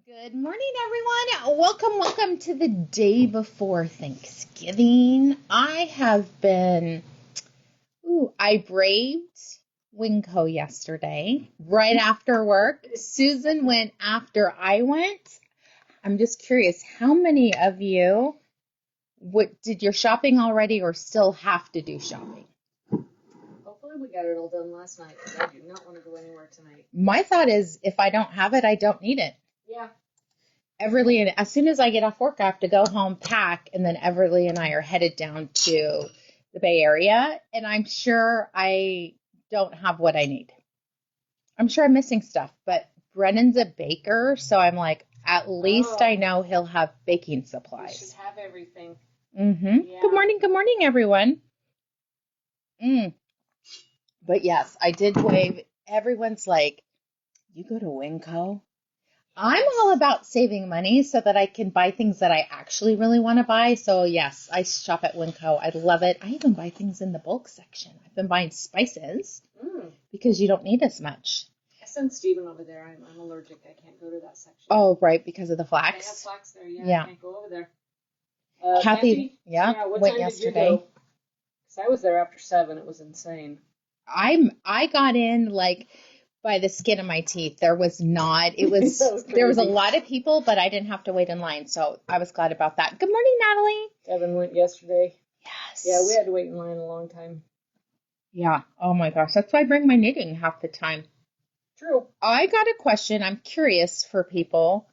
Good morning, everyone. Welcome to the day before Thanksgiving. I braved Winco yesterday, right after work. Susan went after I went. I'm just curious, how many of you did your shopping already or still have to do shopping? Hopefully we got it all done last night because I do not want to go anywhere tonight. My thought is if I don't have it, I don't need it. Yeah. Everly, and as soon as I get off work, I have to go home, pack, and then Everly and I are headed down to the Bay Area, and I'm sure I don't have what I need. I'm sure I'm missing stuff, but Brennan's a baker, so I'm like, at least I know he'll have baking We supplies. should have everything. Mm-hmm. Yeah. Good morning, everyone. But yes, I did wave. Everyone's like, you go to Winco? I'm all about saving money so that I can buy things that I actually really want to buy. So yes, I shop at Winco. I love it. I even buy things in the bulk section. I've been buying spices because you don't need as much. I sent Steven over there. I'm allergic. I can't go to that section. Oh, right, because of the They flax. have flax there. Yeah. I can't go over there. Kathy, what went time yesterday. did you go? Because I was there after 7. It was insane. I got in like by the skin of my teeth. There was not. It was there was a lot of people, but I didn't have to wait in line, so I was glad about that. Good morning, Natalie. Evan went yesterday. Yes. Yeah, we had to wait in line a long time. Yeah. Oh my gosh, that's why I bring my knitting half the time. True. I got a question. I'm curious for people.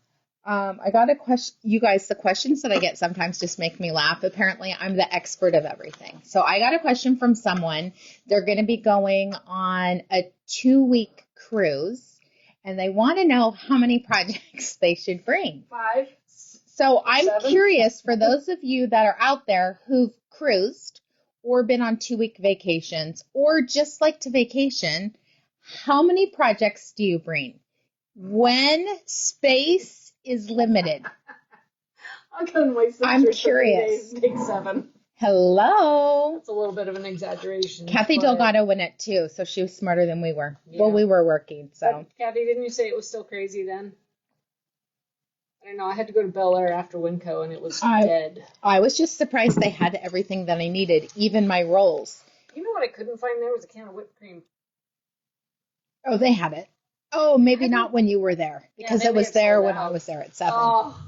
I got a question. You guys, the questions that I get sometimes just make me laugh. Apparently, I'm the expert of everything. So I got a question from someone. They're going to be going on a 2-week cruise, and they want to know how many projects they should bring. 5. So I'm 7. curious for those of you that are out there who've cruised or been on 2-week vacations or just like to vacation, how many projects do you bring? When space is limited. I'll go to my sister. I'm curious. For 3 days, take 7. Hello. That's a little bit of an exaggeration. Kathy Delgado went it too, so she was smarter than we were. Yeah. Well, we were working, so. But, Kathy, didn't you say it was still crazy then? I don't know. I had to go to Bel Air after Winco, and it was dead. I was just surprised they had everything that I needed, even my rolls. You know what I couldn't find there was a can of whipped cream. Oh, they had it. Oh, maybe not when you were there, because it was there when I was there at 7. Oh,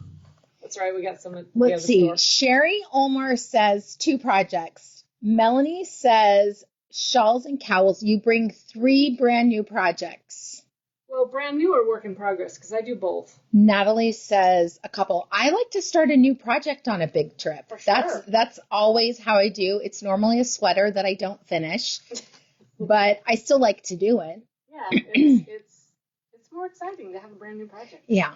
that's right. We got some at the Let's see. store. Sherry Olmar says 2 projects. Melanie says shawls and cowls. You bring 3 brand new projects. Well, brand new or work in progress, because I do both. Natalie says a couple. I like to start a new project on a big trip. For sure. That's always how I do. It's normally a sweater that I don't finish, but I still like to do it. Yeah, it's more exciting to have a brand new project. Yeah.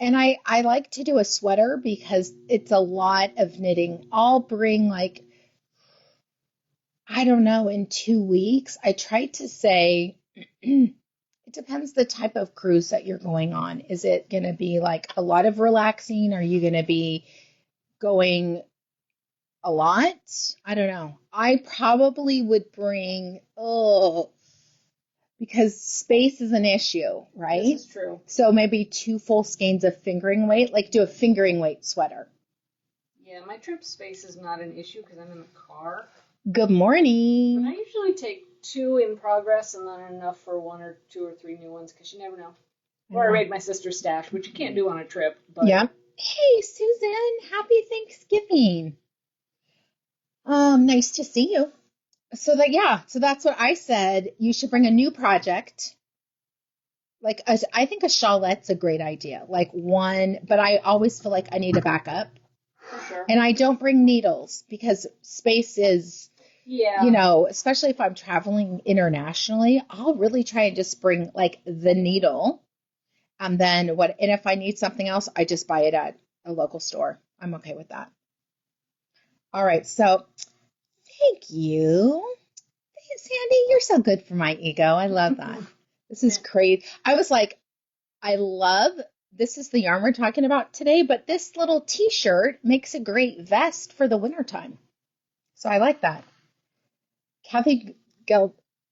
And I like to do a sweater because it's a lot of knitting. I'll bring I don't know, in 2 weeks. I try to say, it depends the type of cruise that you're going on. Is it going to be like a lot of relaxing? Are you going to be going a lot? I don't know. I probably would bring, because space is an issue, right? This is true. So maybe 2 full skeins of fingering weight, like do a fingering weight sweater. Yeah, my trip space is not an issue because I'm in the car. Good morning. But I usually take 2 in progress and then enough for 1 or 2 or 3 new ones because you never know. Or I raid my sister's stash, which you can't do on a trip. But yeah. Hey, Susan, happy Thanksgiving. Nice to see you. So that's what I said. You should bring a new project. I think a shalette's a great idea. Like one, but I always feel like I need a backup. For sure. And I don't bring needles because space is, especially if I'm traveling internationally, I'll really try and just bring like the needle. And then and if I need something else, I just buy it at a local store. I'm okay with that. All right. So thank you. Sandy, you're so good for my ego. I love that. This is crazy. I was like, this is the yarn we're talking about today, but this little t-shirt makes a great vest for the wintertime. So I like that. Kathy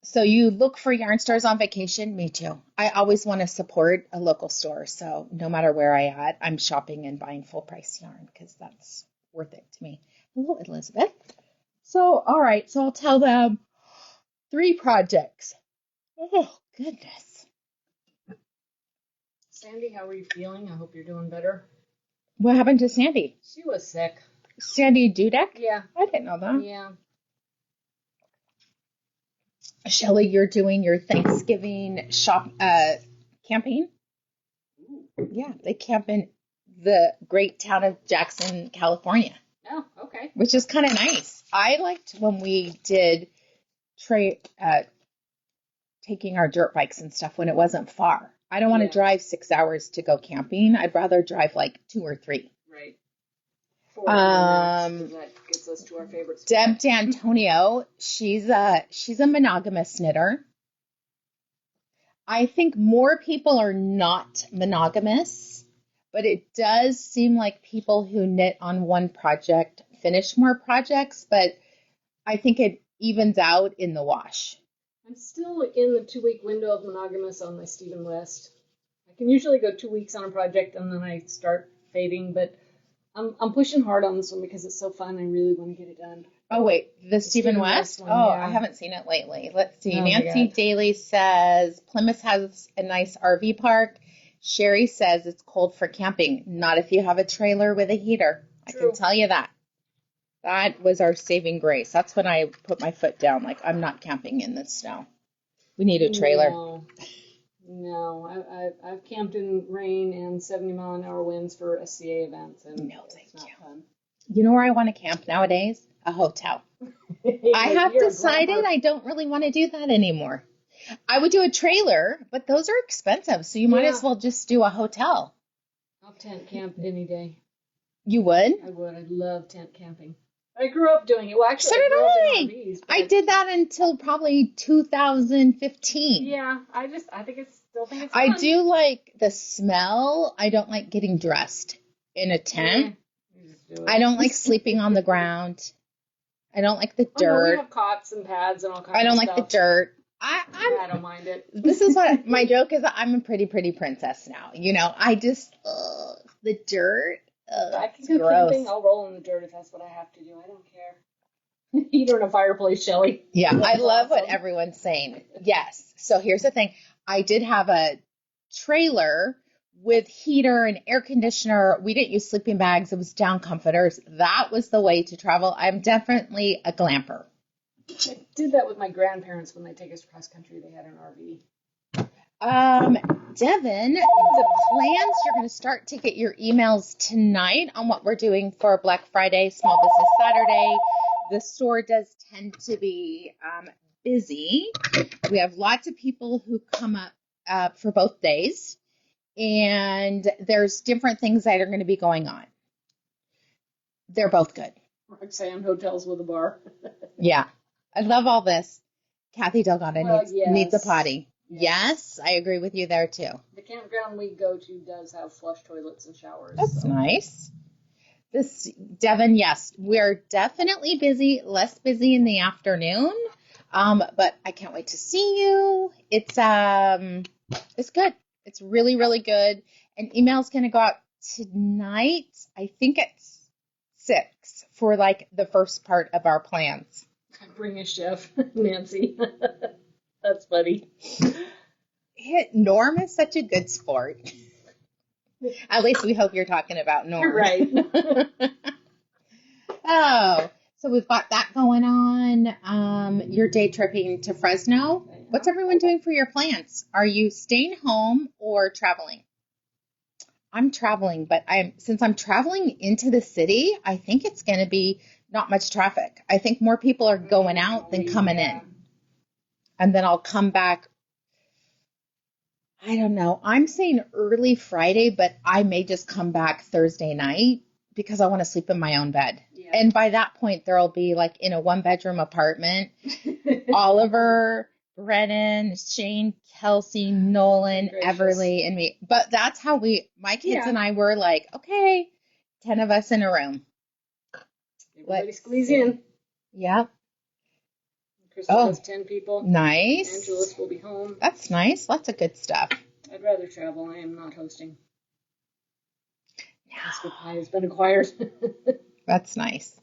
So you look for yarn stores on vacation? Me too. I always want to support a local store. So no matter where I at, I'm shopping and buying full price yarn because that's worth it to me. Hello, Elizabeth. So, all right. So I'll tell them 3 projects. Oh, goodness. Sandy, how are you feeling? I hope you're doing better. What happened to Sandy? She was sick. Sandy Dudek? Yeah. I didn't know that. Yeah. Shelly, you're doing your Thanksgiving camping? Yeah, they camp in the great town of Jackson, California. Oh, okay. Which is kind of nice. I liked when we did taking our dirt bikes and stuff when it wasn't far. I don't want to drive 6 hours to go camping. I'd rather drive like 2 or 3. Right. 4 that gets us to our favorite spot. Deb D'Antonio, she's a monogamous knitter. I think more people are not monogamous, but it does seem like people who knit on one project finish more projects, but I think it evens out in the wash. I'm still in the 2-week window of monogamous on my Stephen West. I can usually go 2 weeks on a project and then I start fading, but I'm pushing hard on this one because it's so fun. I really want to get it done. Oh, wait, the Stephen West? One, yeah. I haven't seen it lately. Let's see. Nancy Daly says Plymouth has a nice RV park. Sherry says it's cold for camping. Not if you have a trailer with a heater. True. I can tell you that. That was our saving grace. That's when I put my foot down. Like, I'm not camping in the snow. We need a trailer. No, I've camped in rain and 70-mile-an-hour winds for SCA events, and no, it's not fun. You know where I want to camp nowadays? A hotel. I have decided I don't really want to do that anymore. I would do a trailer, but those are expensive, so you might as well just do a hotel. I'll tent camp any day. You would? I would. I love tent camping. I grew up doing it. Well, actually, so did I. RVs, I did that until probably 2015. Yeah, I think it's fun. I do like the smell. I don't like getting dressed in a tent. I don't like sleeping on the ground. I don't like the dirt. Oh, no, we have cots and pads and all kinds of stuff. I don't like the dirt. I don't mind it. This is what my joke is. I'm a pretty princess now. You know, I just the dirt. I can do camping. I'll roll in the dirt if that's what I have to do. I don't care. Heater in a fireplace, Shelly. Yeah, I love what everyone's saying. Yes. So here's the thing. I did have a trailer with heater and air conditioner. We didn't use sleeping bags. It was down comforters. That was the way to travel. I'm definitely a glamper. I did that with my grandparents when they take us cross country. They had an RV. Devin, the plans, you're going to start to get your emails tonight on what we're doing for Black Friday, Small Business Saturday. The store does tend to be busy. We have lots of people who come up for both days, and there's different things that are going to be going on. They're both good. Roxanne hotels with a bar. Yeah. I love all this. Kathy Delgado needs a potty. Yes, I agree with you there, too. The campground we go to does have flush toilets and showers. That's nice. Devin, yes, we're definitely busy, less busy in the afternoon, but I can't wait to see you. It's good. It's really, really good. And email's going to go out tonight. I think it's 6 for, like, the first part of our plans. Bring a chef, Nancy. That's funny. Norm is such a good sport. At least we hope you're talking about Norm. Right. Oh, so we've got that going on. You're day tripping to Fresno. What's everyone doing for your plans? Are you staying home or traveling? I'm traveling, but since I'm traveling into the city, I think it's going to be not much traffic. I think more people are going out than coming in. And then I'll come back. I don't know. I'm saying early Friday, but I may just come back Thursday night because I want to sleep in my own bed. Yeah. And by that point, there'll be like in a 1-bedroom apartment, Oliver, Brennan, Shane, Kelsey, Nolan, Everly, and me. But that's how my kids and I were like, okay, 10 of us in a room. Everybody squeeze in. Yep. Crystal has 10 people. Nice. Angelus will be home. That's nice. Lots of good stuff. I'd rather travel. I am not hosting. Biscuit pie has been acquired. That's nice.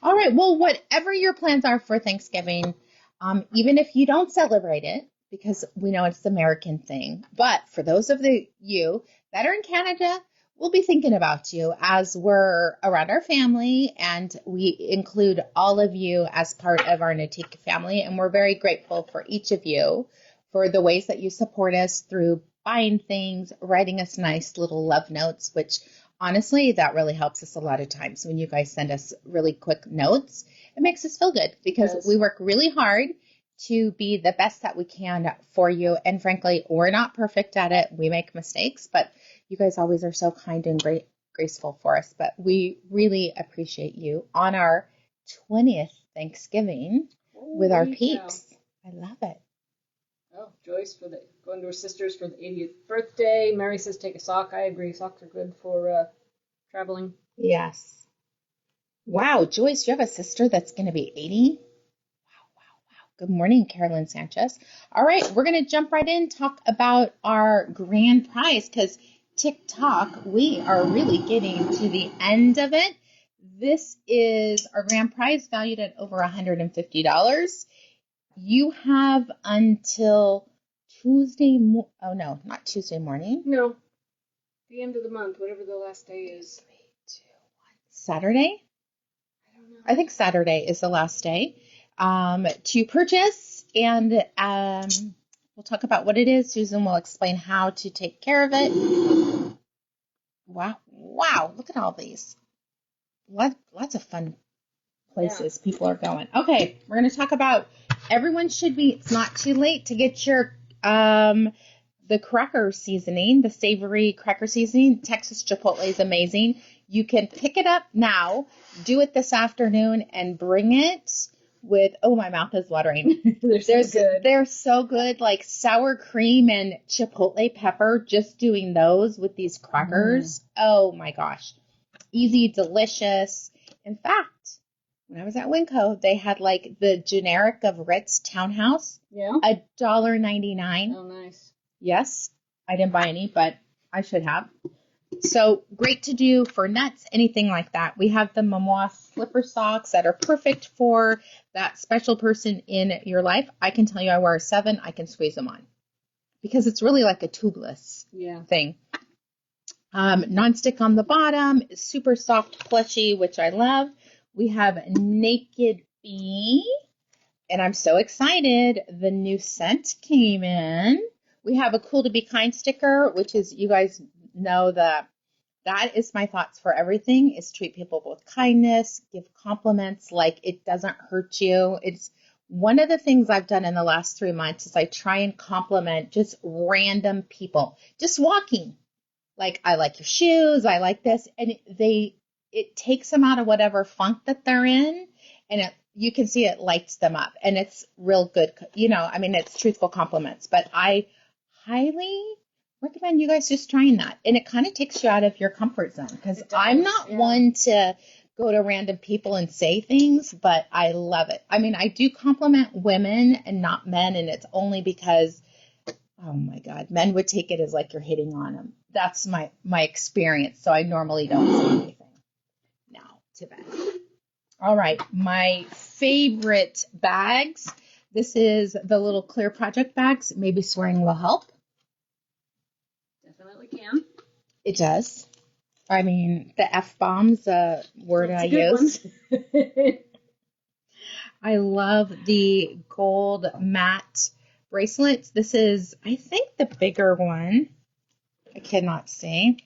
All right. Well, whatever your plans are for Thanksgiving, even if you don't celebrate it, because we know it's the American thing, but for those of you that are in Canada, we'll be thinking about you as we're around our family, and we include all of you as part of our Knitique family, and we're very grateful for each of you for the ways that you support us through buying things, writing us nice little love notes, which honestly, that really helps us a lot of times. When you guys send us really quick notes, it makes us feel good because we work really hard to be the best that we can for you. And frankly, we're not perfect at it. We make mistakes, but you guys always are so kind and graceful for us. But we really appreciate you on our 20th Thanksgiving with our peeps. I love it. Oh, Joyce going to her sister's for the 80th birthday. Mary says take a sock. I agree. Socks are good for traveling. Yes. Wow, Joyce, you have a sister that's going to be 80? Wow. Good morning, Carolyn Sanchez. All right, we're going to jump right in, talk about our grand prize, because TikTok, we are really getting to the end of it. This is our grand prize valued at over $150. You have until Tuesday, not Tuesday morning. No, the end of the month, whatever the last day is. 3, 2, 1. Saturday? I don't know. I think Saturday is the last day to purchase, and we'll talk about what it is. Susan will explain how to take care of it. Wow, look at all these. Lots of fun places people are going. Okay, we're going to talk about it's not too late to get your the cracker seasoning, the savory cracker seasoning. Texas Chipotle is amazing. You can pick it up now, do it this afternoon, and bring it with, my mouth is watering. They're so good, like sour cream and chipotle pepper, just doing those with these crackers. Oh my gosh. Easy, delicious. In fact, when I was at Winco, they had like the generic of Ritz Townhouse. Yeah. $1.99. Oh, nice. Yes, I didn't buy any, but I should have. So great to do for nuts, anything like that. We have the Memoir slipper socks that are perfect for that special person in your life. I can tell you I wear a 7. I can squeeze them on because it's really like a tubeless thing. Non-stick on the bottom, super soft plushy, which I love. We have Naked Bee, and I'm so excited. The new scent came in. We have a Cool to Be Kind sticker, which is, you guys know that is my thoughts for everything, is treat people with kindness, give compliments like it doesn't hurt you. It's one of the things I've done in the last 3 months is I try and compliment just random people, just walking. Like, I like your shoes, I like this, and it takes them out of whatever funk that they're in, and you can see it lights them up, and it's real good. It's truthful compliments, but I highly recommend you guys just trying that, and it kind of takes you out of your comfort zone, because I'm not one to go to random people and say things, but I love it. I do compliment women and not men, and it's only because, oh my God, men would take it as like you're hitting on them. That's my experience, so I normally don't say anything. Now to bed. All right, my favorite bags. This is the little clear project bags. Maybe swearing will help. Definitely can. It does. The F-bomb's a word I use. I love the gold matte bracelets. This is, I think, the bigger one. I cannot see.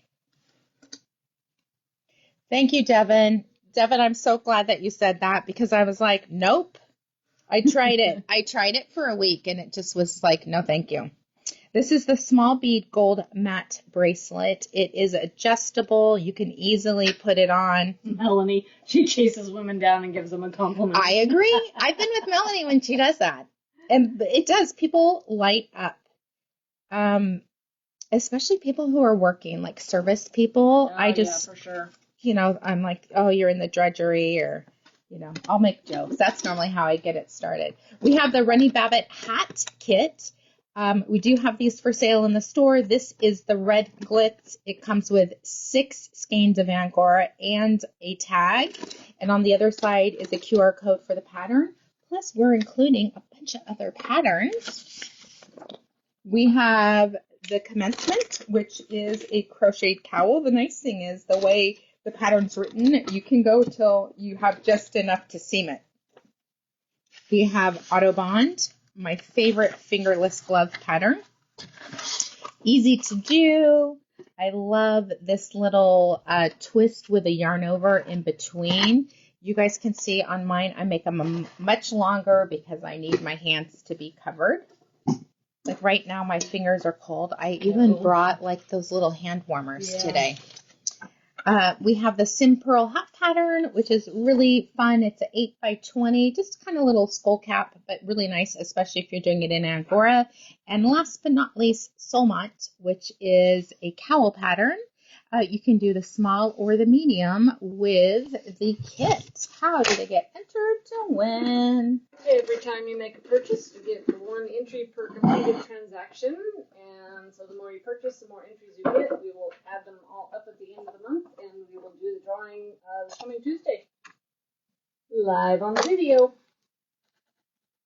Thank you, Devin. Devin, I'm so glad that you said that, because I was like, nope. I tried it. I tried it for a week, and it just was like, no, thank you. This is the small bead gold matte bracelet. It is adjustable. You can easily put it on. Melanie, she chases women down and gives them a compliment. I agree. I've been with Melanie when she does that. And it does. People light up. Especially people who are working, like service people. Yeah, for sure. I'm like, oh, you're in the drudgery, or You know, I'll make jokes. That's normally how I get it started. We have the Runny Babbit hat kit. We do have these for sale in the store. This is the red glitz. It comes with 6 skeins of Angora and a tag. And on the other side is a QR code for the pattern. Plus, we're including a bunch of other patterns. We have the commencement, which is a crocheted cowl. The nice thing is the way the pattern's written, you can go till you have just enough to seam it. We have Autobond, my favorite fingerless glove pattern. Easy to do. I love this little twist with a yarn over in between. You guys can see on mine, I make them much longer because I need my hands to be covered. Like right now, my fingers are cold. I even brought like those little hand warmers today. We have the Sim Pearl hat pattern, which is really fun. It's an 8x20, just kind of little skull cap, but really nice, especially if you're doing it in Angora. And last but not least, Solmont, which is a cowl pattern. You can do the small or the medium with the kit. How do they get entered to win? Every time you make a purchase, you get 1 entry per completed transaction. And so the more you purchase, the more entries you get. We will add them all up at the end of the month, and we will do the drawing this coming Tuesday. Live on the video.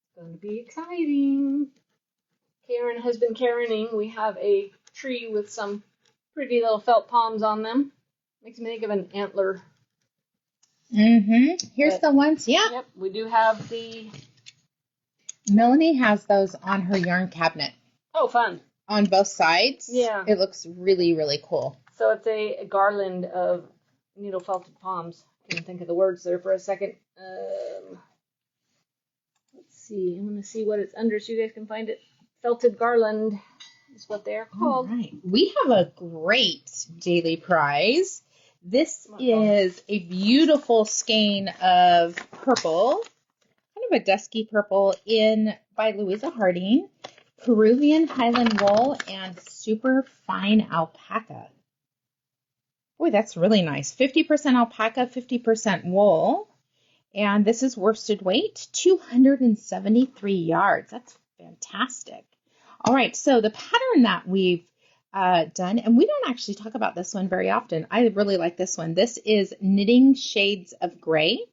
It's going to be exciting. Karen has been Karening. We have a tree with some pretty little felt palms on them. Makes me think of an antler. Here's the ones. Yeah. Yep. We do have the... Melanie has those on her yarn cabinet. Oh, fun. On both sides. Yeah. It looks really, really cool. So it's a garland of needle felted palms. Can't think of the words there for a second. Let's see. I'm going to see what it's under so you guys can find it. Felted garland is what they are called. All right. We have a great daily prize. This is a beautiful skein of purple, kind of a dusky purple by Louisa Harding, Peruvian Highland wool, and super fine alpaca. Boy, that's really nice. 50% alpaca, 50% wool. And this is worsted weight, 273 yards. That's fantastic. All right, so the pattern that we've done, and we don't actually talk about this one very often. I really like this one. This is Knitting Shades of Gray.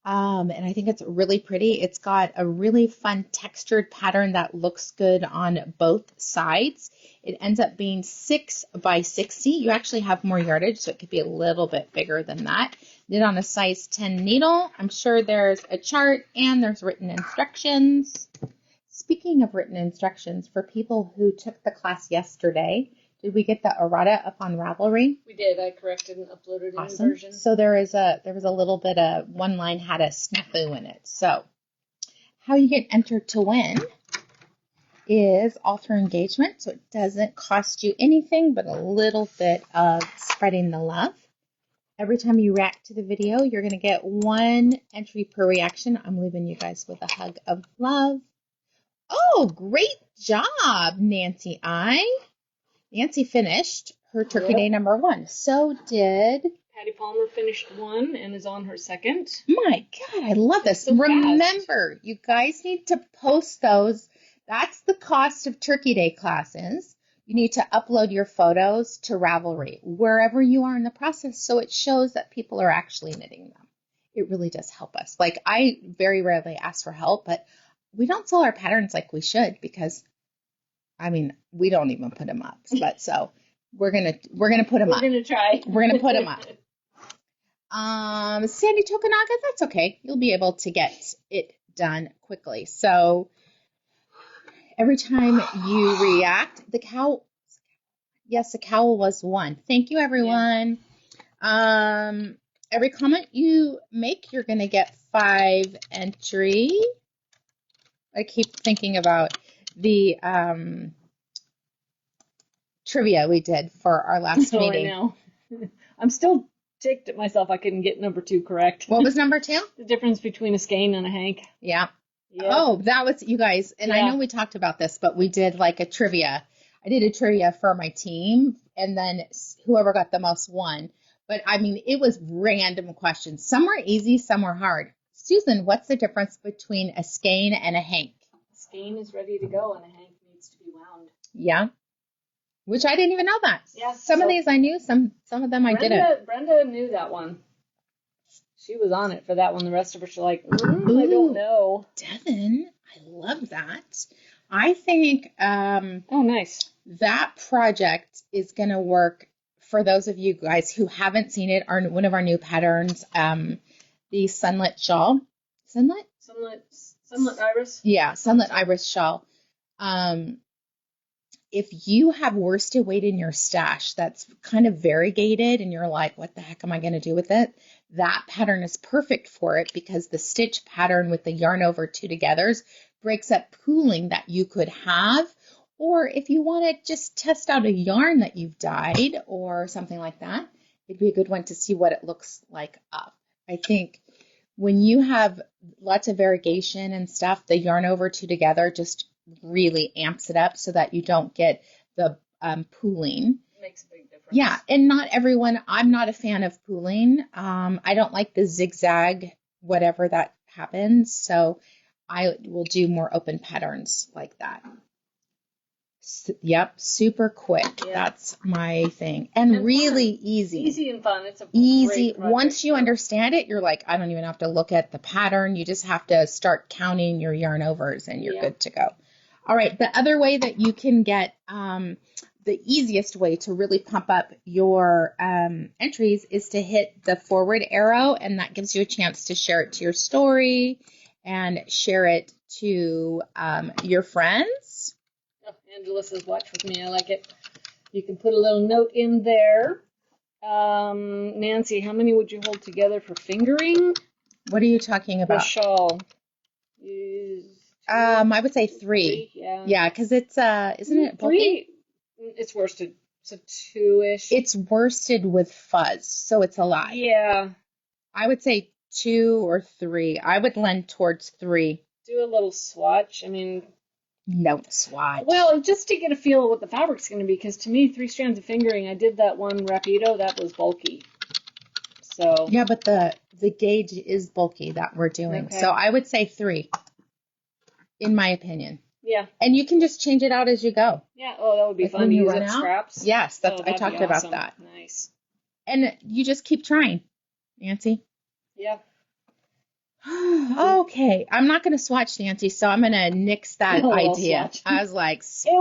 And I think it's really pretty. It's got a really fun textured pattern that looks good on both sides. It ends up being 6 by 60. You actually have more yardage, so it could be a little bit bigger than that. Knit on a size 10 needle. I'm sure there's a chart and there's written instructions. Speaking of written instructions, for people who took the class yesterday, did we get the errata up on Ravelry? We did. I corrected and uploaded a new version. So there was a little bit of one line had a snafu in it. So how you get entered to win is alter engagement. So it doesn't cost you anything but a little bit of spreading the love. Every time you react to the video, you're going to get 1 entry per reaction. I'm leaving you guys with a hug of love. Oh, great job, Nancy I. Nancy finished her Turkey Day number 1. So did... Patty Palmer finished 1 and is on her 2nd. My God, I love this. So remember, you guys need to post those. That's the cost of Turkey Day classes. You need to upload your photos to Ravelry, wherever you are in the process, so it shows that people are actually knitting them. It really does help us. Like, I very rarely ask for help, but we don't sell our patterns like we should because, I mean, we don't even put them up. But so we're gonna put them up. We're gonna try. We're gonna put them up. Sandy Tokunaga, that's okay. You'll be able to get it done quickly. So every time you react, the cowl. Yes, the cowl was 1. Thank you, everyone. Yeah. Every comment you make, you're gonna get 5 entry. I keep thinking about the trivia we did for our last meeting. I know. I'm still ticked at myself I couldn't get number 2 correct. What was number 2? The difference between a skein and a hank. Yeah. Oh, that was, you guys, and I know we talked about this, but we did like a trivia. I did a trivia for my team, and then whoever got the most won. But I mean, it was random questions. Some were easy, some were hard. Susan, what's the difference between a skein and a hank? A skein is ready to go and a hank needs to be wound. Yeah. Which I didn't even know that. Yeah. Some of these I knew, some of them I didn't. Brenda knew that one. She was on it for that one. The rest of us are like, I don't know. Devin, I love that. I think oh, nice. That project is going to work for those of you guys who haven't seen it. One of our new patterns, the sunlit shawl. Sunlit iris? Yeah, sunlit iris shawl. If you have worsted weight in your stash that's kind of variegated and you're like, what the heck am I going to do with it? That pattern is perfect for it because the stitch pattern with the yarn over 2 togethers breaks up pooling that you could have. Or if you want to just test out a yarn that you've dyed or something like that, it'd be a good one to see what it looks like up. I think when you have lots of variegation and stuff, the yarn over 2 together just really amps it up so that you don't get the pooling. It makes a big difference. Yeah, and not everyone, I'm not a fan of pooling. I don't like the zigzag, whatever that happens. So I will do more open patterns like that. Yep, super quick. Yeah. That's my thing. And really fun. Easy. Easy and fun. It's a easy. Once you understand it, you're like, I don't even have to look at the pattern. You just have to start counting your yarn overs and you're good to go. All right, the other way that you can get the easiest way to really pump up your entries is to hit the forward arrow, and that gives you a chance to share it to your story and share it to your friends. Oh, Angela says, watch with me. I like it. You can put a little note in there. Nancy, how many would you hold together for fingering? What are you talking about? The shawl. I would say 3. Yeah, because it's isn't it bulky? 3. It's worsted, so 2-ish. It's worsted with fuzz, so it's a lot. Yeah. I would say 2 or 3. I would lend towards 3. Do a little swatch. I mean, no swatch. Well, just to get a feel of what the fabric's going to be, because to me, 3 strands of fingering, I did that one rapido, that was bulky. So yeah, but the gauge is bulky that we're doing. Okay. So I would say 3. In my opinion. Yeah. And you can just change it out as you go. Yeah. Oh, that would be fun to use up scraps. Yes, that's I talked about that. Nice. And you just keep trying, Nancy. Yeah. Okay. I'm not going to swatch, Nancy, so I'm going to nix that idea. I was like, swatch.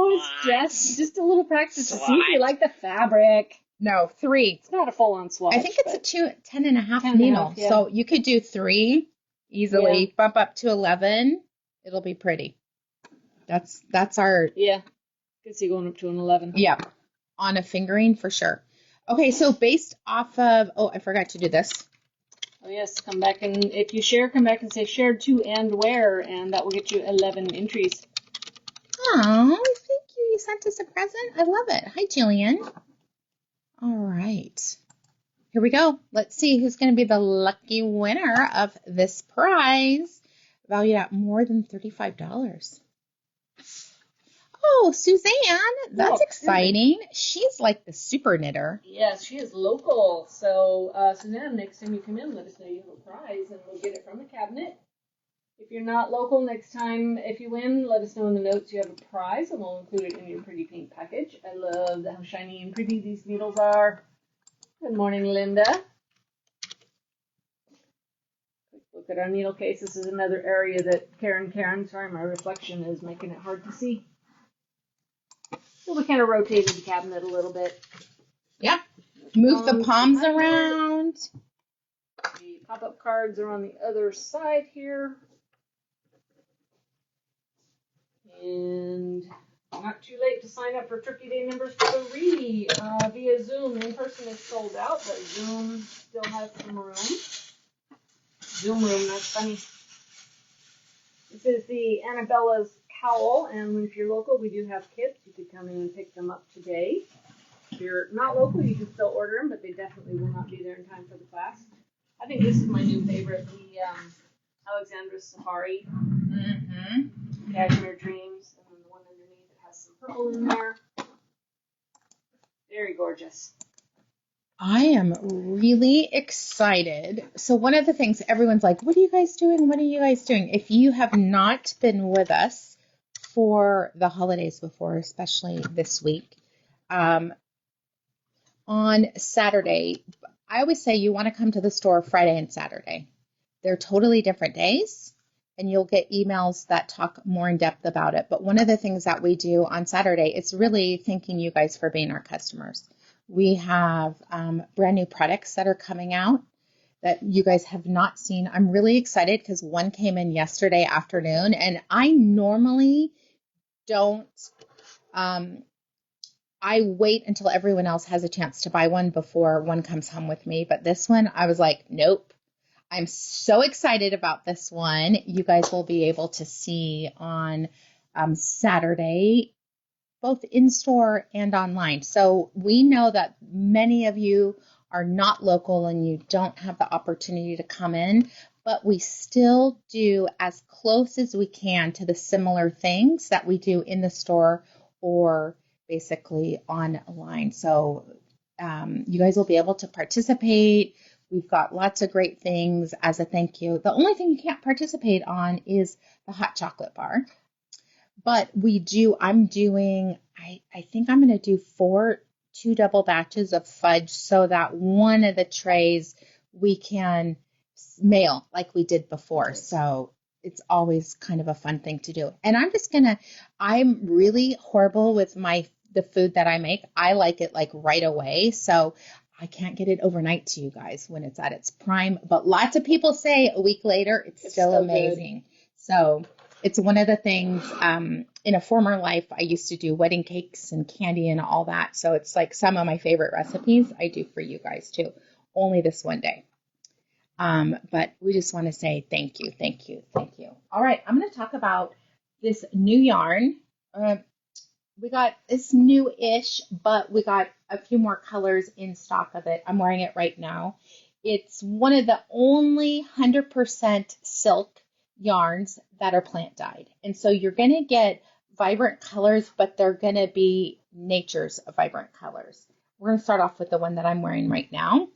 It was just a little practice to see if you like the fabric. No, 3. It's not a full-on swatch. I think it's a 10.5 needle. Yeah. So you could do 3 easily, bump up to 11. It'll be pretty. That's our... Yeah. Could see going up to an 11. Yeah. On a fingering for sure. Okay, so based off of... Oh, I forgot to do this. Oh, yes. Come back and... If you share, come back and say shared to and where, and that will get you 11 entries. Oh, thank you. You sent us a present. I love it. Hi, Jillian. All right. Here we go. Let's see who's going to be the lucky winner of this prize. Valued at more than $35. Oh, Suzanne, that's exciting. She's like the super knitter. Yes, she is local. So, Suzanne, next time you come in, let us know you have a prize, and we'll get it from the cabinet. If you're not local, next time, if you win, let us know in the notes you have a prize, and we'll include it in your pretty pink package. I love how shiny and pretty these needles are. Good morning, Linda. Look at our needle case. This is another area that Karen, sorry, my reflection is making it hard to see. So we kind of rotated the cabinet a little bit. Yeah. Move the palms around. The pop-up cards are on the other side here. And not too late to sign up for Turkey Day members for free via Zoom. In person is sold out, but Zoom still has some room. Zoom room, that's funny. This is the Annabella's cowl, and if you're local, we do have kits. You could come in and pick them up today. If you're not local, you can still order them, but they definitely will not be there in time for the class. I think this is my new favorite, the Alexandra Safari. Mm-hmm. Cashmere Dreams, and then the one underneath that has some purple in there. Very gorgeous. I am really excited. So one of the things everyone's like, what are you guys doing? What are you guys doing? If you have not been with us for the holidays before, especially this week, on Saturday, I always say you want to come to the store Friday and Saturday. They're totally different days, and you'll get emails that talk more in depth about it. But one of the things that we do on Saturday is really thanking you guys for being our customers. We have brand new products that are coming out that you guys have not seen. I'm really excited because one came in yesterday afternoon, and I normally don't. I wait until everyone else has a chance to buy one before one comes home with me. But this one, I was like, nope. I'm so excited about this one. You guys will be able to see on Saturday, both in store and online. So we know that many of you are not local and you don't have the opportunity to come in, but we still do as close as we can to the similar things that we do in the store or basically online. So you guys will be able to participate. We've got lots of great things as a thank you. The only thing you can't participate on is the hot chocolate bar. But I'm doing, I think I'm going to do two double batches of fudge so that one of the trays we can mail like we did before. So it's always kind of a fun thing to do. And I'm really horrible with the food that I make. I like it like right away. So I can't get it overnight to you guys when it's at its prime. But lots of people say a week later, it's still amazing. Good. So it's one of the things, in a former life, I used to do wedding cakes and candy and all that. So it's like some of my favorite recipes I do for you guys too. Only this one day. But we just want to say thank you, thank you, thank you. All right, I'm going to talk about this new yarn. We got this new-ish, but we got a few more colors in stock of it. I'm wearing it right now. It's one of the only 100% silk yarns that are plant dyed. And so you're going to get vibrant colors, but they're going to be nature's vibrant colors. We're going to start off with the one that I'm wearing right now.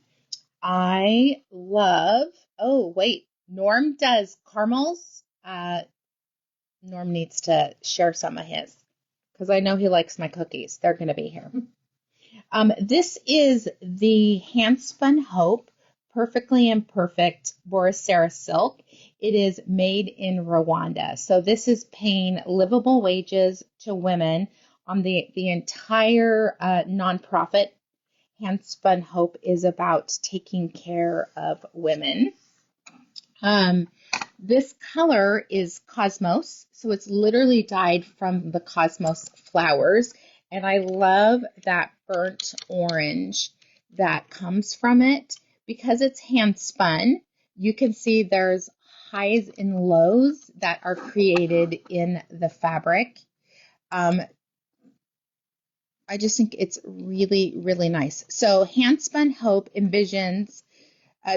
I love, Norm does caramels. Norm needs to share some of his because I know he likes my cookies. They're going to be here. This is the Handspun Hope Perfectly Imperfect Boracera Silk. It is made in Rwanda. So this is paying livable wages to women on the entire nonprofit. Handspun Hope is about taking care of women. This color is Cosmos, so it's literally dyed from the Cosmos flowers, and I love that burnt orange that comes from it. Because it's hand spun, you can see there's highs and lows that are created in the fabric. I just think it's really, really nice. So Handspun Hope envisions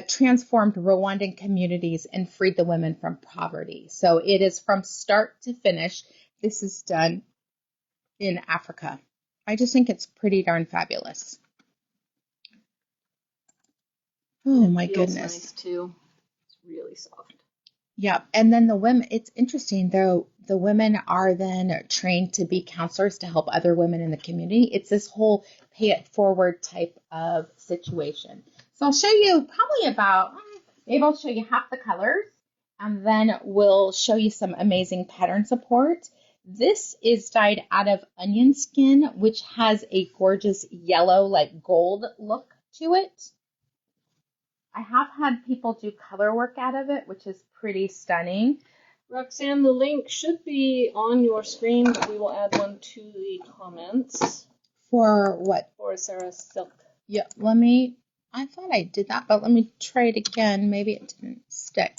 transformed Rwandan communities and freed the women from poverty. So it is from start to finish. This is done in Africa. I just think it's pretty darn fabulous. Oh my goodness. Nice too. It's really soft. Yeah, and then the women, it's interesting though, the women are then trained to be counselors to help other women in the community. It's this whole pay it forward type of situation. So I'll show you maybe I'll show you half the colors, and then we'll show you some amazing pattern support. This is dyed out of onion skin, which has a gorgeous yellow, like gold look to it. I have had people do color work out of it, which is pretty stunning. Roxanne, the link should be on your screen, but we will add one to the comments. For what? Boracera Silk. Yeah, I thought I did that, but let me try it again. Maybe it didn't stick.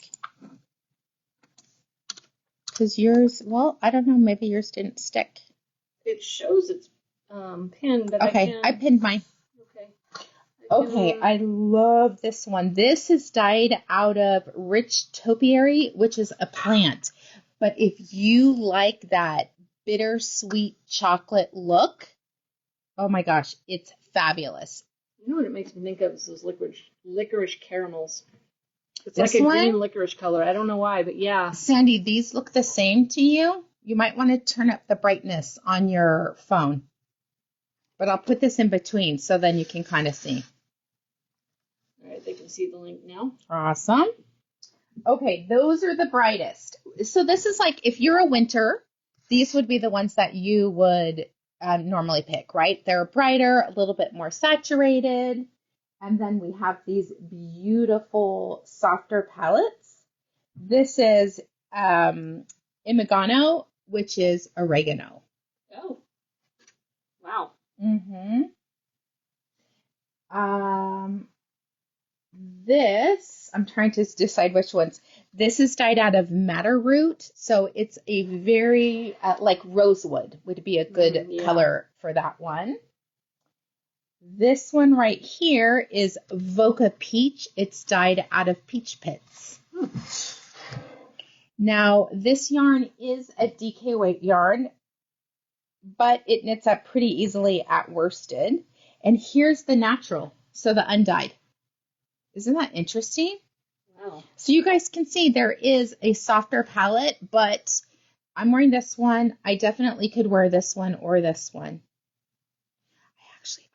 Because yours, I don't know, maybe yours didn't stick. It shows it's pinned, but okay, I pinned mine. Okay, I love this one. This is dyed out of rich topiary, which is a plant. But if you like that bittersweet chocolate look, oh my gosh, it's fabulous. You know what it makes me think of is those licorice caramels. It's This like a one? green licorice color. I don't know why, but yeah. Sandy, these look the same to you. You might want to turn up the brightness on your phone. But I'll put this in between so then you can kind of see. All right, they can see the link now. Awesome. Okay, those are the brightest. So this is like, if you're a winter, these would be the ones that you would normally pick, right? They're brighter, a little bit more saturated. And then we have these beautiful, softer palettes. This is Imigano, which is oregano. Oh, wow. Mm-hmm. This, I'm trying to decide which ones. This is dyed out of madder root, so it's a very, like rosewood would be a good color for that one. This one right here is Voca Peach. It's dyed out of peach pits. Now, this yarn is a DK weight yarn, but it knits up pretty easily at worsted. And here's the natural, so the undyed. Isn't that interesting? Wow. So you guys can see there is a softer palette, but I'm wearing this one. I definitely could wear this one or this one.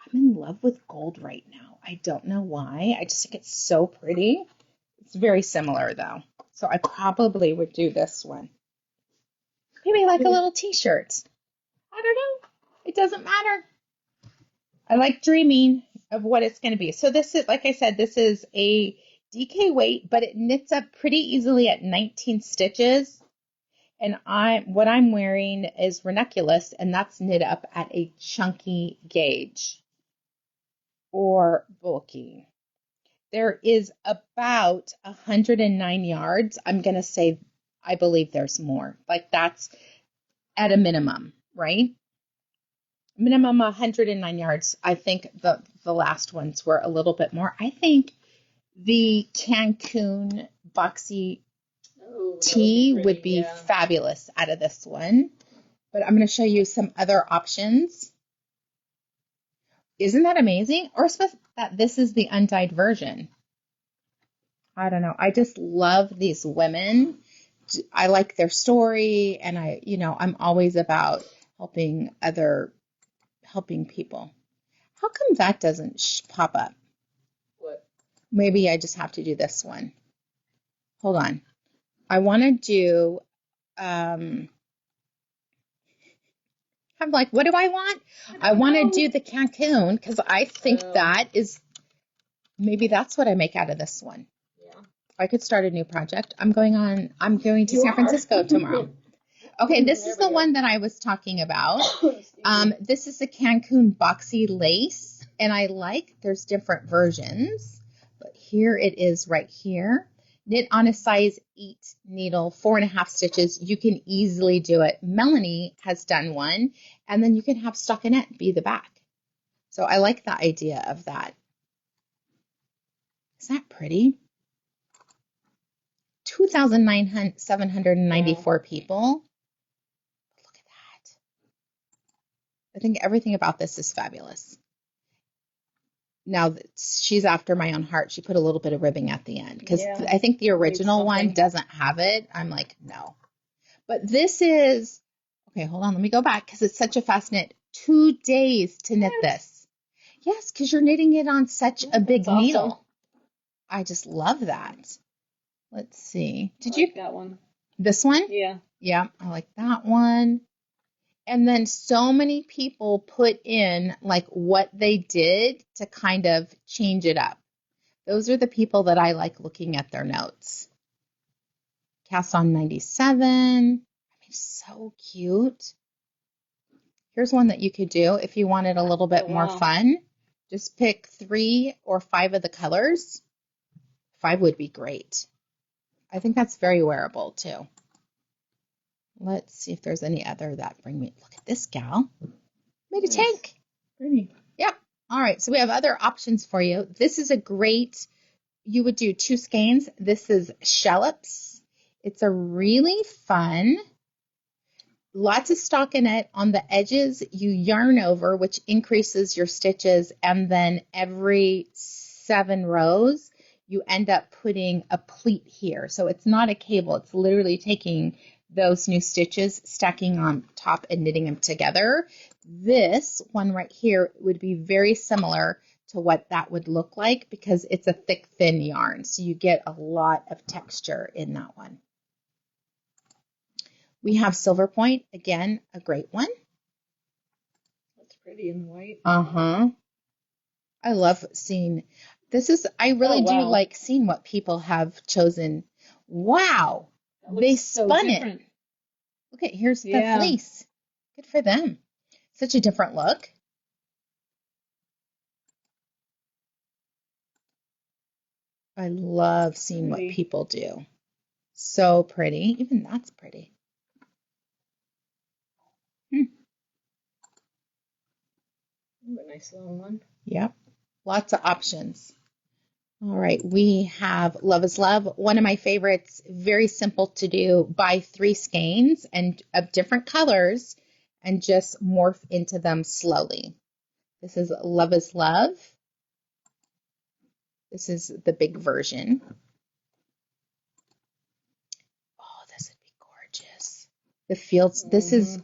I'm in love with gold right now. I don't know why. I just think it's so pretty. It's very similar though. So I probably would do this one. Maybe like a little t-shirt. I don't know. It doesn't matter. I like dreaming of what it's going to be. So this is, like I said, this is a DK weight, but it knits up pretty easily at 19 stitches. And what I'm wearing is Ranunculus, and that's knit up at a chunky gauge or bulky. There is about 109 yards. I'm going to say, I believe there's more. Like that's at a minimum, right? Minimum 109 yards. I think the last ones were a little bit more. I think the Cancun boxy tee would be fabulous out of this one. But I'm going to show you some other options. Isn't that amazing? Or that this is the undyed version. I don't know. I just love these women. I like their story, and I'm always about helping people. How come that doesn't pop up? What? Maybe I just have to do this one. Hold on. I want to do, I'm like, what do I want? I want to do the Cancun because I think that is, maybe that's what I make out of this one. Yeah. I could start a new project. I'm going to San Francisco tomorrow. Okay, this is the one that I was talking about. This is the Cancun boxy lace, and I like, there's different versions, but here it is right here. Knit on a size 8 needle, 4.5 stitches. You can easily do it. Melanie has done one, and then you can have stockinette be the back. So I like the idea of that. Isn't that pretty? 2,794 people. Look at that. I think everything about this is fabulous. Now, she's after my own heart. She put a little bit of ribbing at the end because I think the original one doesn't have it. I'm like, no. But this is, okay, hold on. Let me go back because it's such a fast knit. 2 days to knit this. Yes, because you're knitting it on such a big needle. I just love that. Let's see. Did you? That one. This one? Yeah. Yeah, I like that one. And then so many people put in like what they did to kind of change it up. Those are the people that I like looking at their notes. Cast on 97. I mean, so cute. Here's one that you could do if you wanted a little bit more fun. Just pick 3 or 5 of the colors. 5 would be great. I think that's very wearable too. Let's see if there's any other that bring me. Look at this gal. Made a tank. Pretty. Yep. All right. So we have other options for you. This is a great, you would do 2 skeins. This is shallops. It's a really fun. lots of stockinette. On the edges, you yarn over, which increases your stitches, and then every 7 rows, you end up putting a pleat here. So it's not a cable. It's literally taking those new stitches, stacking on top and knitting them together. This one right here would be very similar to what that would look like because it's a thick, thin yarn. So you get a lot of texture in that one. We have Silver Point, again, a great one. That's pretty in white. Uh-huh. I love seeing, I really do like seeing what people have chosen. Wow. They spun it. Look at, here's the fleece. Good for them. Such a different look. I love seeing what people do. So pretty. Even that's pretty. A nice long one. Yep. Lots of options. All right. We have Love is Love. One of my favorites. Very simple to do. Buy 3 skeins and of different colors and just morph into them slowly. This is Love is Love. This is the big version. Oh, this would be gorgeous. The fields.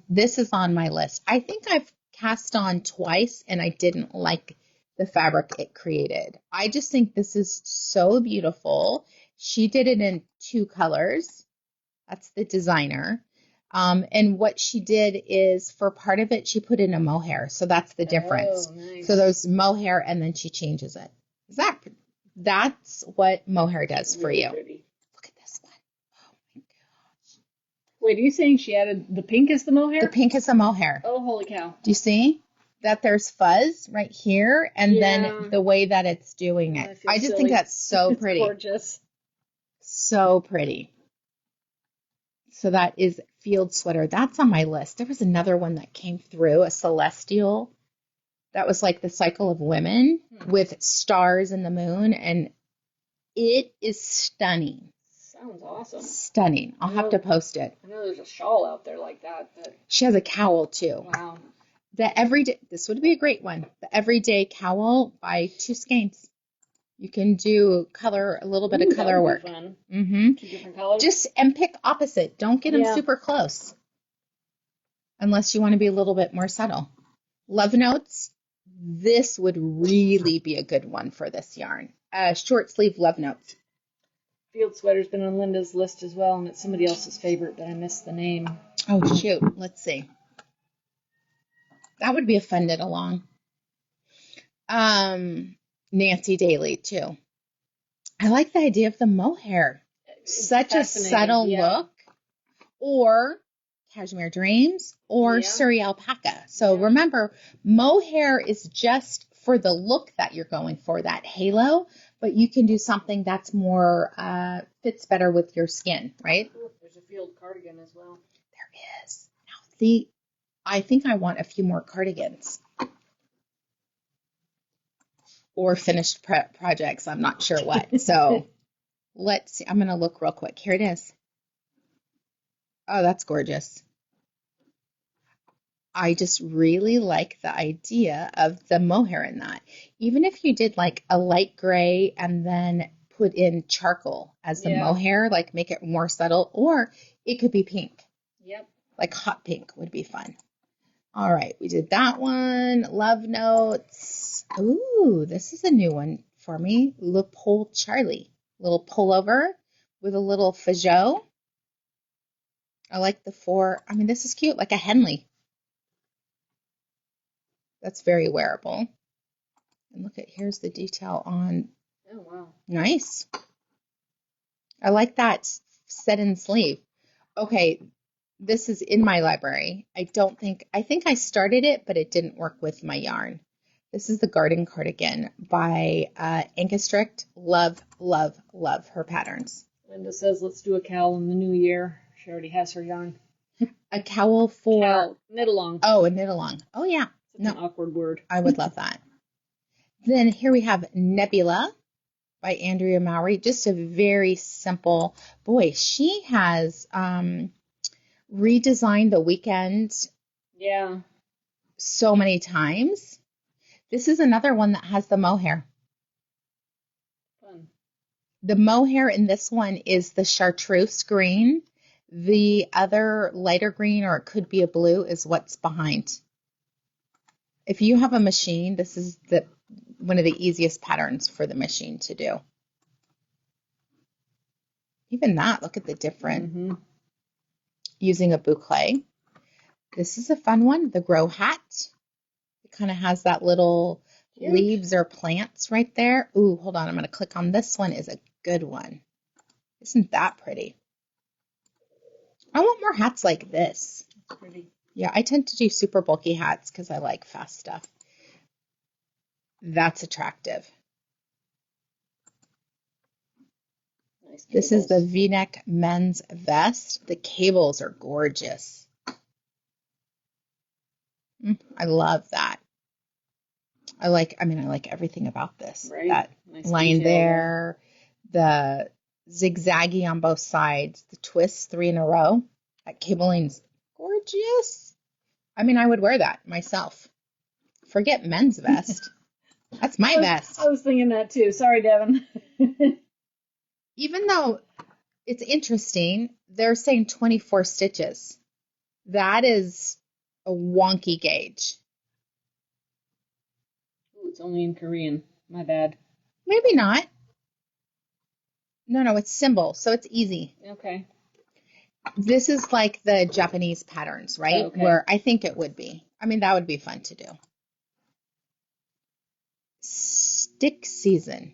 This is on my list. I think I've cast on twice and I didn't like the fabric it created. I just think this is so beautiful. She did it in 2 colors. That's the designer. And what she did is for part of it, she put in a mohair. So that's the difference. Oh, nice. So there's mohair and then she changes it. That's what mohair does for you. Pretty. Look at this one. Oh my gosh. Wait, are you saying she added the pink as the mohair? The pink is the mohair. Oh, holy cow. Do you see that there's fuzz right here and then the way that it's doing it? I just think that's so pretty. Gorgeous. So pretty. So that is field sweater. That's on my list. There was another one that came through, a celestial. That was like the cycle of women with stars and the moon, and it is stunning. Sounds awesome. Stunning. I'll have to post it. I know there's a shawl out there like that. But... She has a cowl too. Wow. The everyday, this would be a great one. The everyday cowl by 2 skeins. You can do a little bit of color work. Fun. 2 different colors. Just and pick opposite. Don't get them super close, unless you want to be a little bit more subtle. Love Notes. This would really be a good one for this yarn. Short sleeve Love Notes. Field sweater's been on Linda's list as well, and it's somebody else's favorite, but I missed the name. Oh, shoot. Let's see. That would be a fun knit along. Nancy Daly, too. I like the idea of the mohair. Such a subtle look. Or Cashmere Dreams or Surrey Alpaca. So remember, mohair is just for the look that you're going for, that halo, but you can do something that's more, fits better with your skin, right? There's a field cardigan as well. There is. Now, I think I want a few more cardigans. Or finished projects. I'm not sure what. So let's see. I'm going to look real quick. Here it is. Oh, that's gorgeous. I just really like the idea of the mohair in that. Even if you did like a light gray and then put in charcoal as the mohair, like make it more subtle, or it could be pink. Yep. Like hot pink would be fun. All right, we did that one. Love Notes. Ooh, this is a new one for me. Le Pole Charlie. Little pullover with a little fajot. I like the 4. I mean, this is cute, like a Henley. That's very wearable. And look at, here's the detail on. Oh, wow. Nice. I like that set-in sleeve. Okay, this is in my library. I think I started it, but it didn't work with my yarn. This is the Garden Cardigan by Ankestrict. Love, love, love her patterns. Linda says, let's do a cowl in the new year. She already has her yarn. A cowl for... Knit along. Oh, a knit along. Oh, yeah. It's an awkward word. I would love that. Then here we have Nebula by Andrea Mowry. Just a very simple... Boy, she has redesigned the weekend Yeah. so many times. This is another one that has the mohair. Fun. The mohair in this one is the chartreuse green. The other lighter green, or it could be a blue, is what's behind. If you have a machine, this is one of the easiest patterns for the machine to do. Even that, look at the different, using a boucle. This is a fun one, the grow hat. It kind of has that little leaves or plants right there. Ooh, hold on, I'm going to click on this one. Is a good one. Isn't that pretty? I want more hats like this. That's pretty. Yeah, I tend to do super bulky hats because I like fast stuff. That's attractive. Nice. This is the V-neck men's vest. The cables are gorgeous. I love that. I like everything about this. Right. That nice line there, the zigzaggy on both sides, the twists 3 in a row. That cabling's gorgeous. I mean, I would wear that myself. Forget men's vest. That's my vest. I was thinking that too. Sorry, Devin. Even though it's interesting, they're saying 24 stitches. That is a wonky gauge. Ooh, it's only in Korean. My bad. Maybe not. No, it's symbol, so it's easy. Okay. This is like the Japanese patterns, right? Okay. Where I think it would be. I mean, that would be fun to do. Stick season.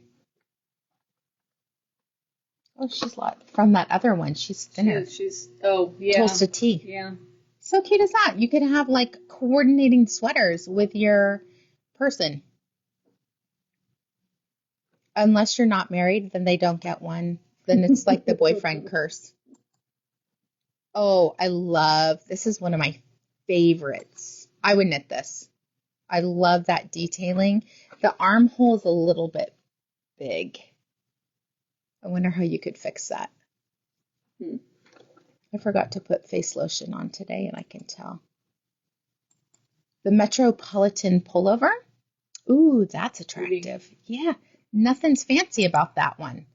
Oh, she's from that other one. She's thinner. She's yeah. Close to T. Yeah. So cute is that? You could have like coordinating sweaters with your person. Unless you're not married, then they don't get one. Then it's like the boyfriend curse. Oh, this is one of my favorites. I would knit this. I love that detailing. The armhole is a little bit big. I wonder how you could fix that. I forgot to put face lotion on today, and I can tell. The Metropolitan pullover. Ooh, that's attractive. Pretty. Yeah, nothing's fancy about that one.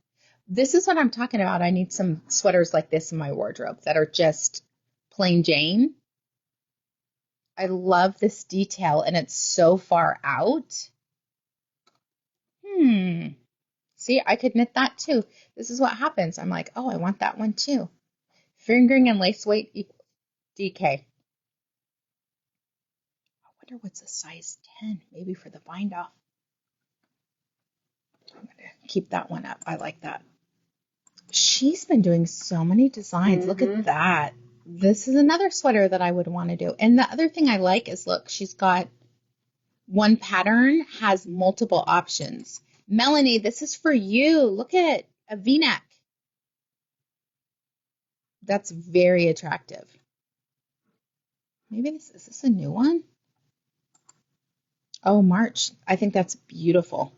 This is what I'm talking about. I need some sweaters like this in my wardrobe that are just plain Jane. I love this detail, and it's so far out. See, I could knit that too. This is what happens. I'm like, oh, I want that one too. Fingering and lace weight equals DK. I wonder what's a size 10, maybe for the bind off. I'm going to keep that one up. I like that. She's been doing so many designs. Look at that. This is another sweater that I would want to do. And the other thing I like is, look, she's got one pattern, has multiple options. Melanie, this is for you. Look at a V-neck. That's very attractive. Maybe is this a new one? Oh, March. I think that's beautiful.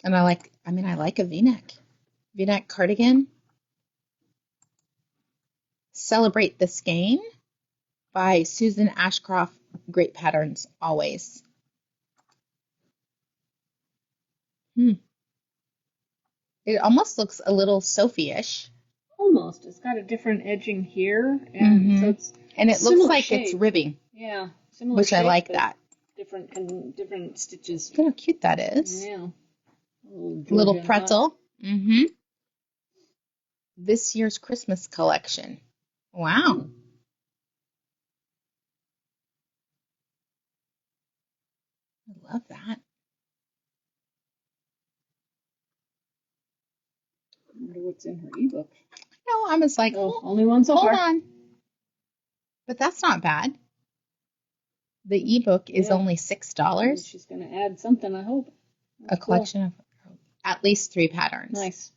And I like a V-neck. V-neck cardigan. Celebrate the Skein by Susan Ashcroft. Great patterns, always. It almost looks a little Sophie-ish. Almost. It's got a different edging here, and so it's it looks like it's ribbing. Yeah, similar. Which shape, I like that. Different stitches. Look how cute that is. Yeah. Little pretzel. This year's Christmas collection. Wow. I love that. I wonder what's in her ebook. No, I was like, only one so far. Hold on. But that's not bad. The ebook is only $6. She's going to add something, I hope. That's a collection of at least 3 patterns. Nice.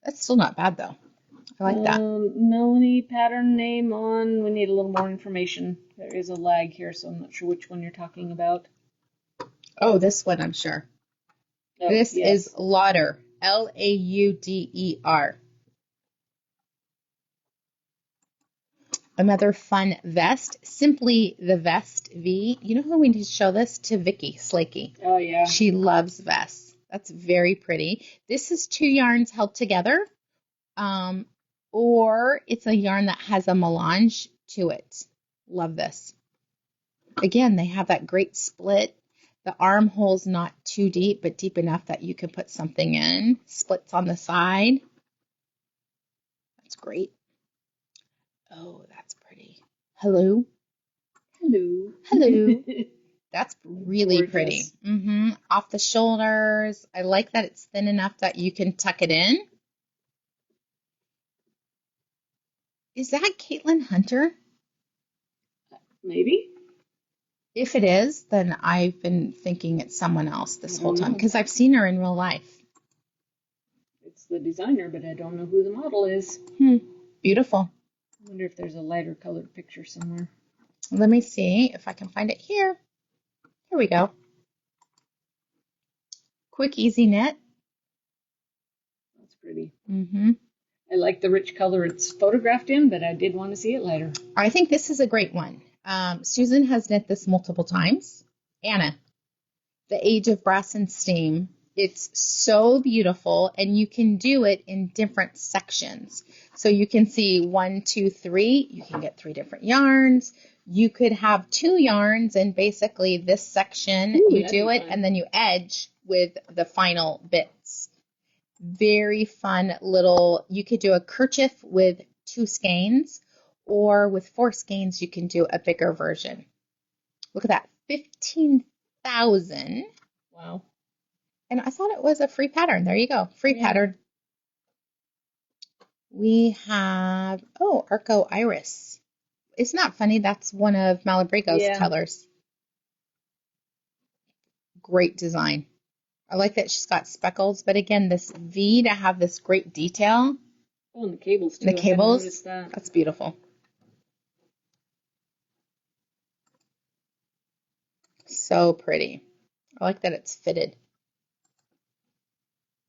That's still not bad, though. I like that. Melanie, pattern name on. We need a little more information. There is a lag here, so I'm not sure which one you're talking about. Oh, this one, I'm sure. This is Lauder. Lauder. Another fun vest, Simply the Vest V. You know who we need to show this? To Vicky Slakey. Oh, yeah. She loves vests. That's very pretty. This is 2 yarns held together, or it's a yarn that has a melange to it. Love this. Again, they have that great split. The armhole's not too deep, but deep enough that you can put something in. Splits on the side. That's great. Oh, that's pretty. Hello. Hello. Hello. That's really Gorgeous. pretty. Off the shoulders. I like that it's thin enough that you can tuck it in. Is that Caitlin Hunter? Maybe. If it is, then I've been thinking it's someone else this whole time because I've seen her in real life. It's the designer, but I don't know who the model is. Beautiful. I wonder if there's a lighter colored picture somewhere. Let me see if I can find it here. Here we go. Quick, easy knit. That's pretty. I like the rich color it's photographed in, but I did want to see it lighter. I think this is a great one. Susan has knit this multiple times. Anna, The Age of Brass and Steam. It's so beautiful, and you can do it in different sections. So you can see 1, 2, 3. You can get 3 different yarns. You could have 2 yarns, and basically this section, you do it, and then you edge with the final bits. Very fun little, you could do a kerchief with 2 skeins, or with 4 skeins, you can do a bigger version. Look at that, 15,000. Wow. And I thought it was a free pattern. There you go, free pattern. We have, Arco Iris. Isn't that funny? That's one of Malabrigo's colors. Great design. I like that she's got speckles, but again, this V to have this great detail. Oh, and the cables too. The cables, that's beautiful. So pretty. I like that it's fitted.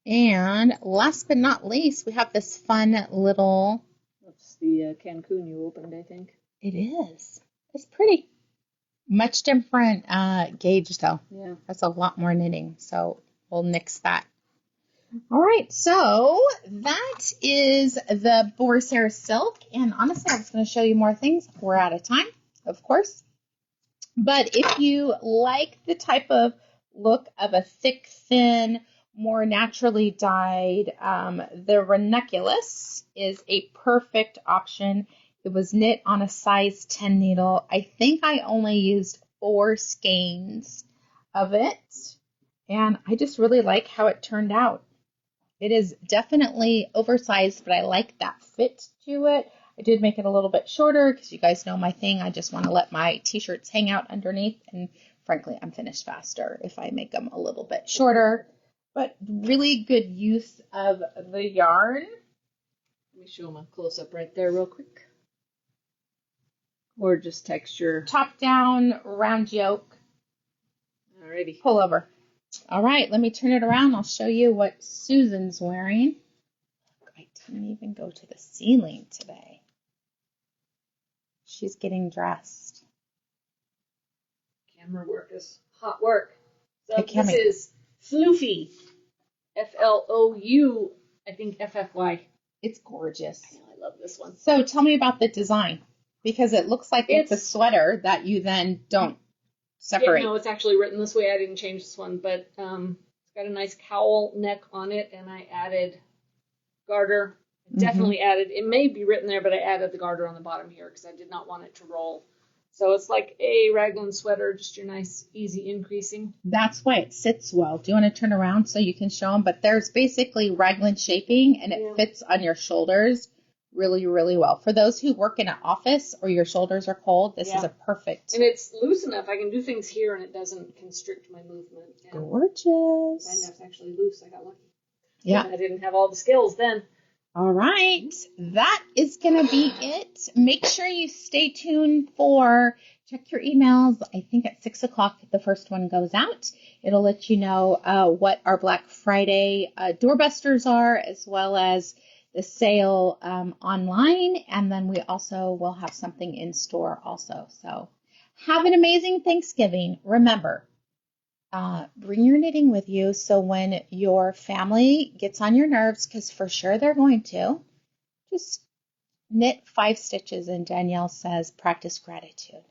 And last but not least, we have this fun little... That's the Cancun you opened, I think. It is. It's pretty. Much different gauge, though. Yeah. That's a lot more knitting, so we'll nix that. All right, so that is the Boracera Silk. And honestly, I was going to show you more things. We're out of time, of course. But if you like the type of look of a thick, thin, more naturally dyed, the Ranunculus is a perfect option. It was knit on a size 10 needle. I think I only used 4 skeins of it, and I just really like how it turned out. It is definitely oversized, but I like that fit to it. I did make it a little bit shorter because you guys know my thing. I just want to let my t-shirts hang out underneath, and frankly, I'm finished faster if I make them a little bit shorter. But really good use of the yarn. Let me show them a close-up right there real quick. Or just texture. Top down, round yoke. Alrighty. Pull over. All right, let me turn it around. I'll show you what Susan's wearing. I didn't even go to the ceiling today. She's getting dressed. Camera work is hot work. So this is Floofy. F-L-O-U, I think F-F-Y. It's gorgeous. I know, I love this one. So tell me about the design, because it looks like it's a sweater that you then don't separate. Yeah, no, it's actually written this way. I didn't change this one, but it's got a nice cowl neck on it, and I added garter. Definitely added, it may be written there, but I added the garter on the bottom here because I did not want it to roll. So it's like a raglan sweater, just your nice, easy increasing. That's why it sits well. Do you want to turn around so you can show them? But there's basically raglan shaping, and it fits on your shoulders really, really well. For those who work in an office or your shoulders are cold, this is a perfect. And it's loose enough. I can do things here, and it doesn't constrict my movement. And gorgeous. And that's actually loose. I got lucky. Yeah. I didn't have all the skills then. All right, that is going to be it. Make sure you stay tuned for, check your emails. I think at 6 o'clock, the first one goes out. It'll let you know what our Black Friday doorbusters are, as well as the sale online, and then we also will have something in store also. So have an amazing Thanksgiving. Remember, bring your knitting with you so when your family gets on your nerves, because for sure they're going to, just knit 5 stitches, and Danielle says practice gratitude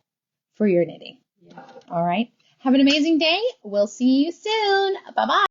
for your knitting. Yeah. All right. Have an amazing day. We'll see you soon. Bye-bye.